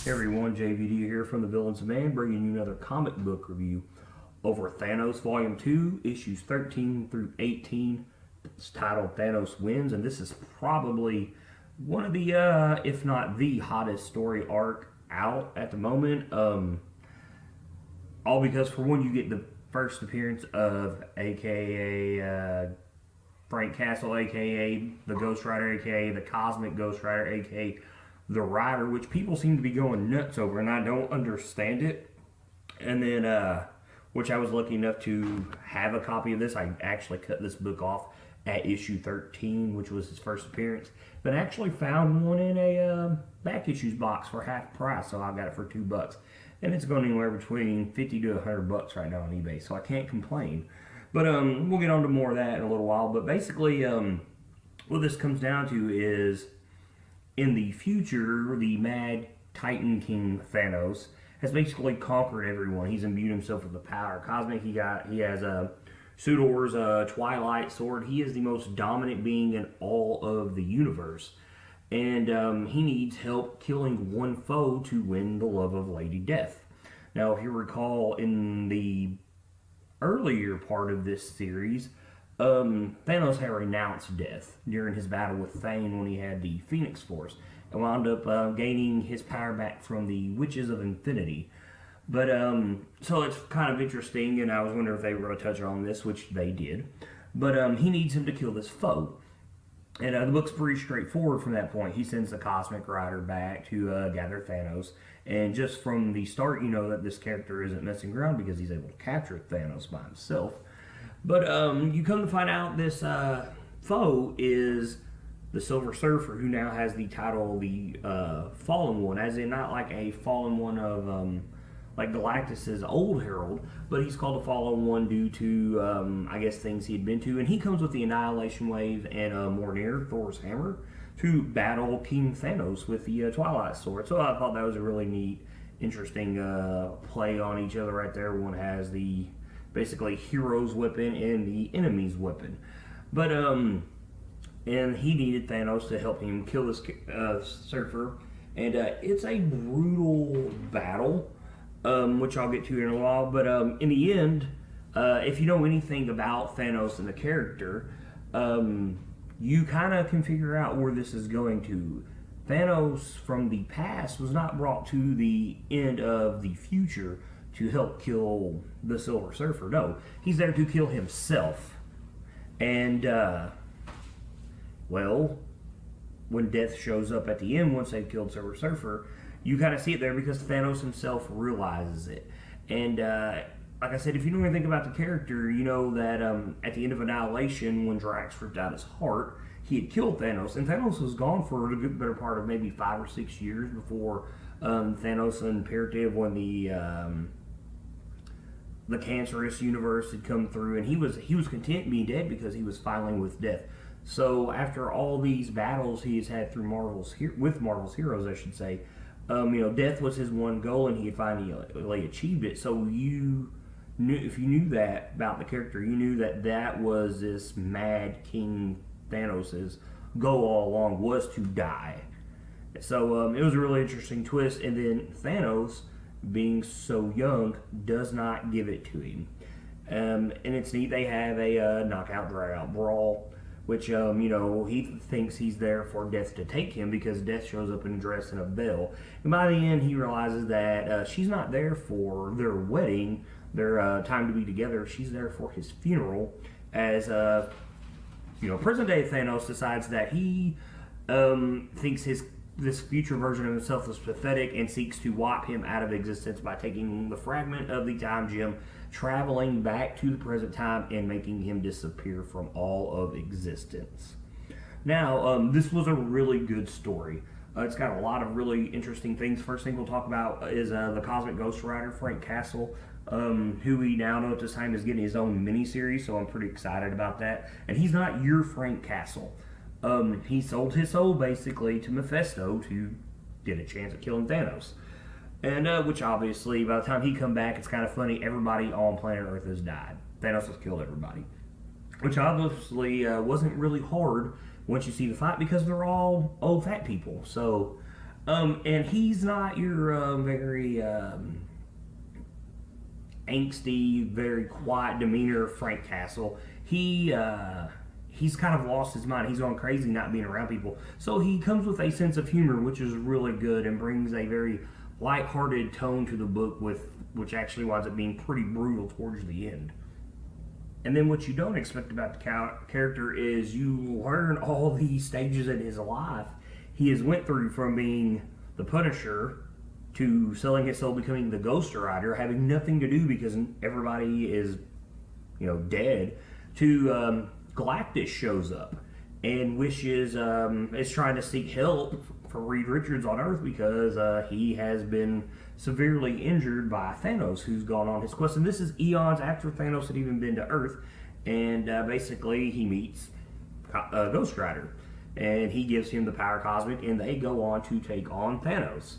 Hey everyone, JVD here from the Villains of Man, bringing you another comic book review over Thanos Volume 2, issues 13 through 18. It's titled Thanos Wins, and this is probably one of the, if not the hottest story arc out at the moment. All because, for one, you get the first appearance of aka Frank Castle, aka the Ghost Rider, aka the Cosmic Ghost Rider, aka the Rider, which people seem to be going nuts over, and I don't understand it. And then, which I was lucky enough to have a copy of this. I actually cut this book off at issue 13, which was his first appearance, but I actually found one in a back issues box for half price, so I got it for $2, and it's going anywhere between 50 to 100 bucks right now on eBay, so I can't complain. But we'll get on to more of that in a little while. But basically, what this comes down to is, in the future, the Mad Titan King Thanos has basically conquered everyone. He's imbued himself with the power cosmic. He has Sudor's Twilight Sword. He is the most dominant being in all of the universe, and he needs help killing one foe to win the love of Lady Death. Now, if you recall, in the earlier part of this series, Thanos had renounced death during his battle with Thane when he had the Phoenix Force, and wound up gaining his power back from the Witches of Infinity. But so it's kind of interesting, and I was wondering if they were going to touch on this, which they did. But he needs him to kill this foe, and the book's pretty straightforward from that point. He sends the Cosmic Rider back to gather Thanos, and just from the start, you know that this character isn't messing around because he's able to capture Thanos by himself. But you come to find out this foe is the Silver Surfer, who now has the title the Fallen One, as in not like a fallen one of like Galactus's old herald, but he's called the Fallen One due to I guess things he had been to, and he comes with the Annihilation Wave and Mjolnir, Thor's hammer, to battle King Thanos with the Twilight Sword. So I thought that was a really neat, interesting play on each other right there. One has the basically hero's weapon and the enemy's weapon. But and he needed Thanos to help him kill this surfer, and it's a brutal battle, which I'll get to in a while. But in the end, if you know anything about Thanos and the character, you kind of can figure out where this is going to. Thanos from the past was not brought to the end of the future to help kill the Silver Surfer. No, he's there to kill himself. And, well, when death shows up at the end, once they've killed Silver Surfer, you kind of see it there because Thanos himself realizes it. And, like I said, if you know anything about the character, you know that at the end of Annihilation, when Drax ripped out his heart, he had killed Thanos. And Thanos was gone for a good better part of maybe 5 or 6 years before Thanos Imperative, when the cancerous universe had come through, and he was content being dead because he was filing with death. So after all these battles he has had through Marvel's heroes, I should say, death was his one goal, and he had finally achieved it. So you knew, if you knew that about the character, you knew that that was this Mad King Thanos's goal all along, was to die. So it was a really interesting twist, and then Thanos, being so young, does not give it to him. And it's neat, they have a knockout, drag-out brawl, which, he thinks he's there for Death to take him because Death shows up in dress in a veil. And by the end, he realizes that she's not there for their wedding, their time to be together. She's there for his funeral, as, present-day Thanos decides that he thinks this future version of himself is pathetic and seeks to wipe him out of existence by taking the fragment of the time gem, traveling back to the present time, and making him disappear from all of existence. Now, this was a really good story. It's got a lot of really interesting things. First thing we'll talk about is the Cosmic Ghost Rider, Frank Castle, who we now know at this time is getting his own miniseries, so I'm pretty excited about that. And he's not your Frank Castle. He sold his soul basically to Mephisto to get a chance at killing Thanos. And which obviously, by the time he come back, it's kind of funny, everybody on planet Earth has died. Thanos has killed everybody. Which obviously wasn't really hard once you see the fight, because they're all old fat people. So And he's not your very angsty, very quiet demeanor Frank Castle. He's kind of lost his mind. He's gone crazy not being around people. So he comes with a sense of humor, which is really good, and brings a very lighthearted tone to the book, which actually winds up being pretty brutal towards the end. And then what you don't expect about the character is you learn all the stages in his life he has went through, from being the Punisher to selling his soul, becoming the Ghost Rider, having nothing to do because everybody is, dead, to Galactus shows up and wishes is trying to seek help for Reed Richards on Earth because he has been severely injured by Thanos, who's gone on his quest. And this is eons after Thanos had even been to Earth, and basically he meets Ghost Rider, and he gives him the power cosmic, and they go on to take on Thanos.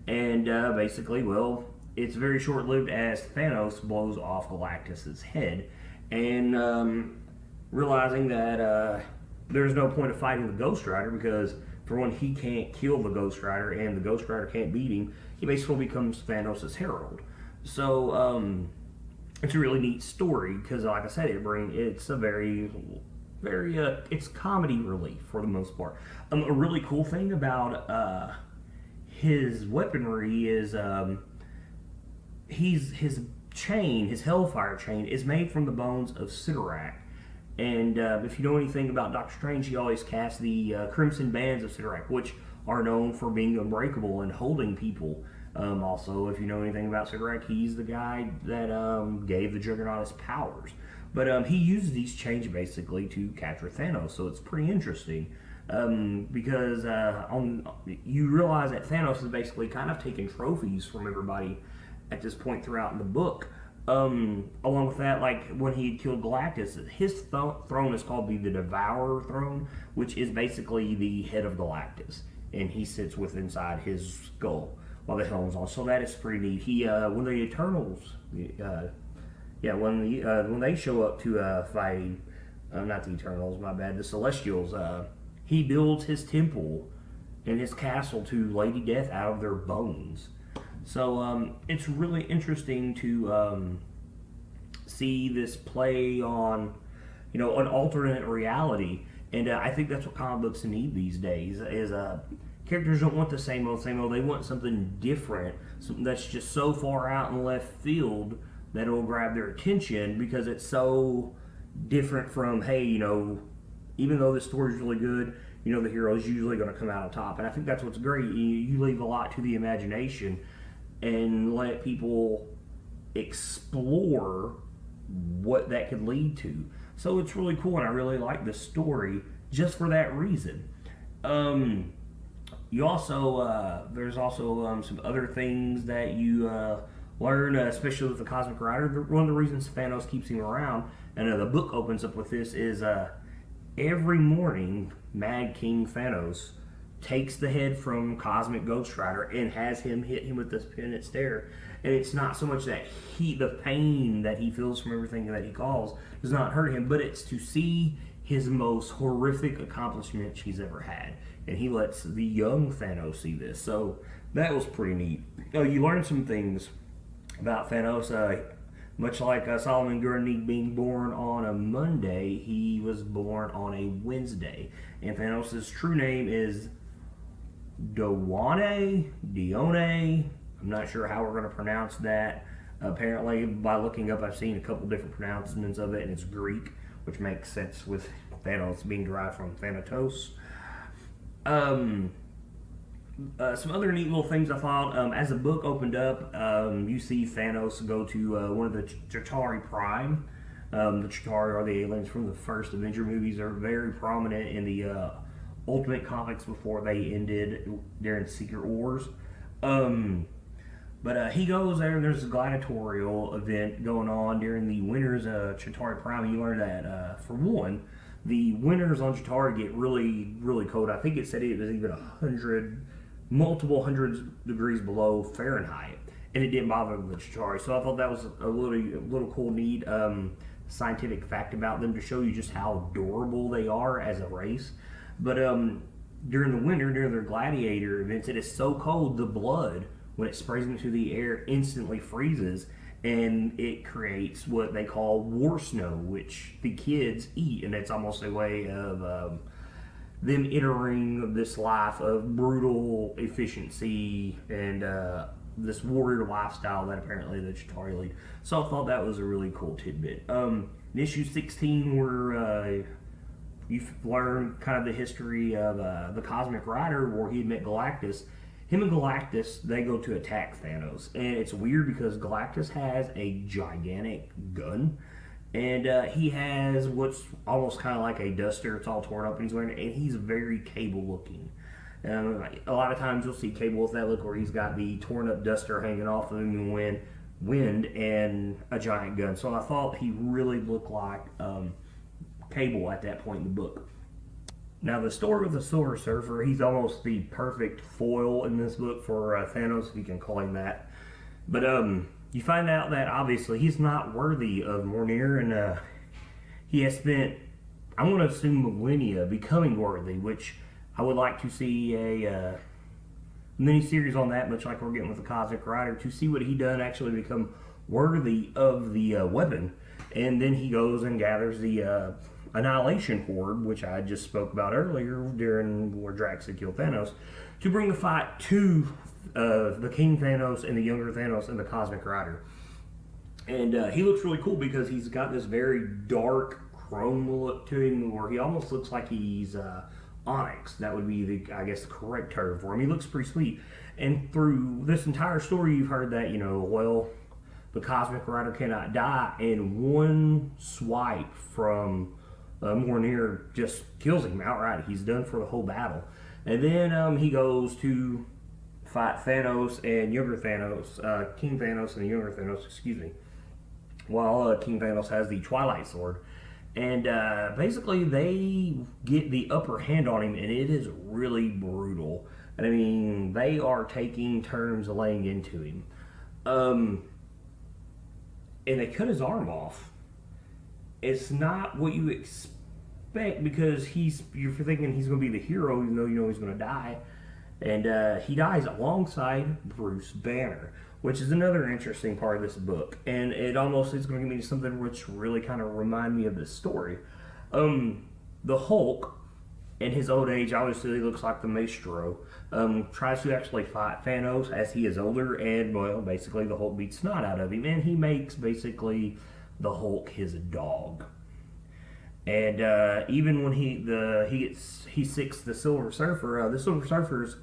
And basically, well, it's very short-lived as Thanos blows off Galactus's head, and realizing that there's no point of fighting the Ghost Rider because, for one, he can't kill the Ghost Rider, and the Ghost Rider can't beat him. He basically becomes Thanos' herald. So it's a really neat story because, like I said, it's a very it's comedy relief for the most part. A really cool thing about his weaponry is his chain, his Hellfire chain, is made from the bones of Sidorak. And if you know anything about Doctor Strange, he always casts the Crimson Bands of Sidorak, which are known for being unbreakable and holding people. Also, if you know anything about Sidorak, he's the guy that gave the Juggernaut his powers. But he uses these chains basically to capture Thanos, so it's pretty interesting. Because you realize that Thanos is basically kind of taking trophies from everybody at this point throughout in the book. Along with that, like when he killed Galactus, his throne is called the Devourer throne, which is basically the head of Galactus, and he sits inside his skull while the helm's on. So that is pretty neat. He when the Eternals, when they show up to fight, not the Eternals, my bad, the Celestials, he builds his temple and his castle to Lady Death out of their bones. So it's really interesting to see this play on, an alternate reality, and I think that's what comic books need these days. Is characters don't want the same old. They want something different, something that's just so far out in left field that it'll grab their attention because it's so different from, hey, even though this story's really good, the hero's usually going to come out on top, and I think that's what's great. You leave a lot to the imagination and let people explore what that could lead to. So it's really cool, and I really like the story just for that reason. You also there's also some other things that you learn, especially with the Cosmic Rider. One of the reasons Thanos keeps him around, and the book opens up with this, is every morning Mad King Thanos takes the head from Cosmic Ghost Rider and has him hit him with this penance stare. And it's not so much that the pain that he feels from everything that he calls does not hurt him, but it's to see his most horrific accomplishment he's ever had. And he lets the young Thanos see this. So that was pretty neat. You learn some things about Thanos. Much like Solomon Grundy being born on a Monday, he was born on a Wednesday. And Thanos' true name is Dione. I'm not sure how we're going to pronounce that. Apparently, by looking up, I've seen a couple different pronouncements of it, and it's Greek, which makes sense with Thanos being derived from Thanatos. Some other neat little things I thought. As the book opened up, you see Thanos go to one of the Chitauri Prime. The Chitauri are the aliens from the first Avenger movies. They're very prominent in the Ultimate Comics before they ended during Secret Wars. But he goes there, and there's a gladiatorial event going on during the winners of Chitauri Prime. You learn that, for one, the winners on Chitauri get really, really cold. I think it said it was even multiple hundreds degrees below Fahrenheit, and it didn't bother the Chitauri. So I thought that was a little cool, neat scientific fact about them to show you just how adorable they are as a race. But during the winter, during their gladiator events, it is so cold, the blood, when it sprays into the air, instantly freezes, and it creates what they call war snow, which the kids eat, and it's almost a way of them entering this life of brutal efficiency and this warrior lifestyle that apparently the Chitauri lead. So I thought that was a really cool tidbit. In issue 16, where you learn kind of the history of the Cosmic Rider, where he met Galactus. Him and Galactus, they go to attack Thanos. And it's weird because Galactus has a gigantic gun. And he has what's almost kind of like a duster. It's all torn up and he's wearing it. And he's very Cable looking. A lot of times you'll see Cable with that look where he's got the torn up duster hanging off of him in wind and a giant gun. So I thought he really looked like Cable at that point in the book. Now, the story with the Silver Surfer, he's almost the perfect foil in this book for Thanos, if you can call him that. But you find out that obviously he's not worthy of Mjolnir, and he has spent, I'm going to assume, millennia becoming worthy, which I would like to see a mini-series on that, much like we're getting with the Cosmic Rider, to see what he done actually become worthy of the weapon. And then he goes and gathers the Annihilation Horde, which I just spoke about earlier during where Drax had killed Thanos, to bring the fight to the King Thanos and the younger Thanos and the Cosmic Rider. And he looks really cool because he's got this very dark chrome look to him where he almost looks like he's Onyx. That would be the, I guess, the correct term for him. He looks pretty sweet. And through this entire story, you've heard that, well, the Cosmic Rider cannot die, and one swipe from Mjolnir just kills him outright. He's done for the whole battle. And then he goes to fight Thanos and younger Thanos, King Thanos and younger Thanos, while King Thanos has the Twilight Sword. And basically they get the upper hand on him, and it is really brutal. And I mean, they are taking turns laying into him. And they cut his arm off. It's not what you expect, because you're thinking he's going to be the hero, even though you know he's going to die. And he dies alongside Bruce Banner, which is another interesting part of this book. And it almost is going to give me something which really kind of remind me of this story. The Hulk, in his old age, obviously looks like the Maestro, tries to actually fight Thanos as he is older, and, well, basically the Hulk beats snot out of him, and he makes, basically, the Hulk his dog. And even when he sicks the Silver Surfer, the Silver Surfer's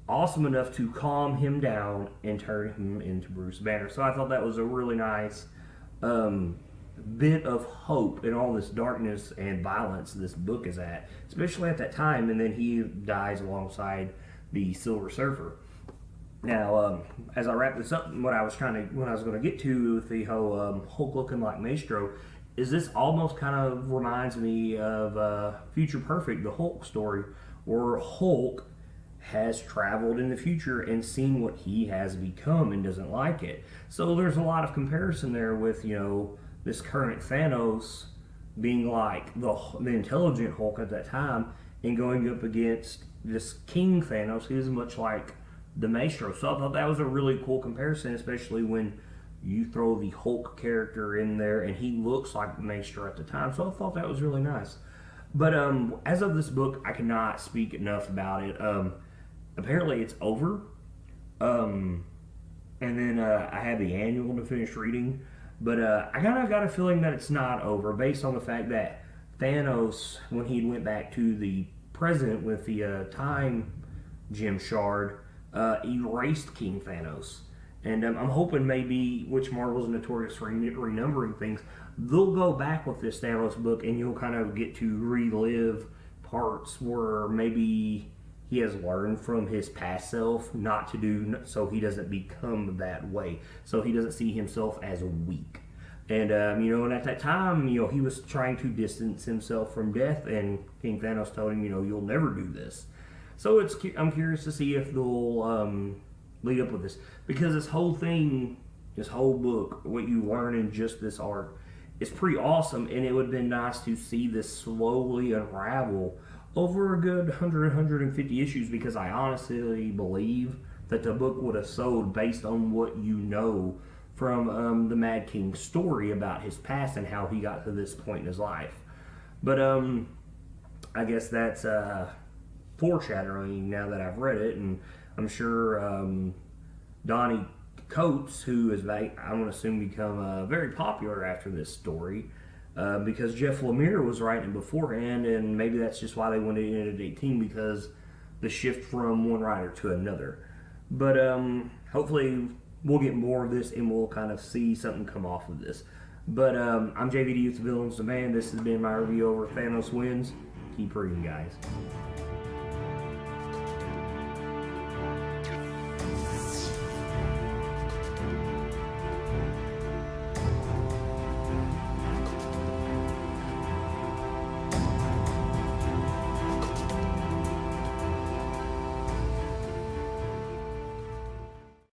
awesome enough to calm him down and turn him into Bruce Banner. So I thought that was a really nice bit of hope in all this darkness and violence this book is at, especially at that time. And then he dies alongside the Silver Surfer. Now, as I wrap this up, what I was going to get to with the whole Hulk looking like Maestro is this almost kind of reminds me of Future Perfect, the Hulk story, where Hulk has traveled in the future and seen what he has become and doesn't like it. So there's a lot of comparison there with, this current Thanos being like the intelligent Hulk at that time and going up against this King Thanos who is much like the Maestro. So I thought that was a really cool comparison, especially when you throw the Hulk character in there and he looks like the Maestro at the time. So I thought that was really nice. But as of this book, I cannot speak enough about it. Apparently it's over. And then I had the annual to finish reading. But I kind of got a feeling that it's not over based on the fact that Thanos, when he went back to the present with the time gem shard, erased King Thanos. And I'm hoping maybe, which Marvel's notorious for renumbering things, they'll go back with this Thanos book and you'll kind of get to relive parts where maybe he has learned from his past self not to do, so he doesn't become that way. So he doesn't see himself as weak. And, and at that time, he was trying to distance himself from death, and King Thanos told him, you'll never do this. So I'm curious to see if they'll lead up with this. Because this whole thing, this whole book, what you learn in just this arc, is pretty awesome, and it would have been nice to see this slowly unravel over a good 150 issues, because I honestly believe that the book would have sold based on what you know from the Mad King's story about his past and how he got to this point in his life. But I guess that's foreshadowing now that I've read it, and I'm sure Donny Coates, who is, I want to assume, become very popular after this story, because Jeff Lemire was writing it beforehand, and maybe that's just why they wanted to end at 18, because the shift from one writer to another. But hopefully we'll get more of this, and we'll kind of see something come off of this. But I'm JVD Youth Villains Demand. This has been my review over Thanos Wins. Keep reading, guys.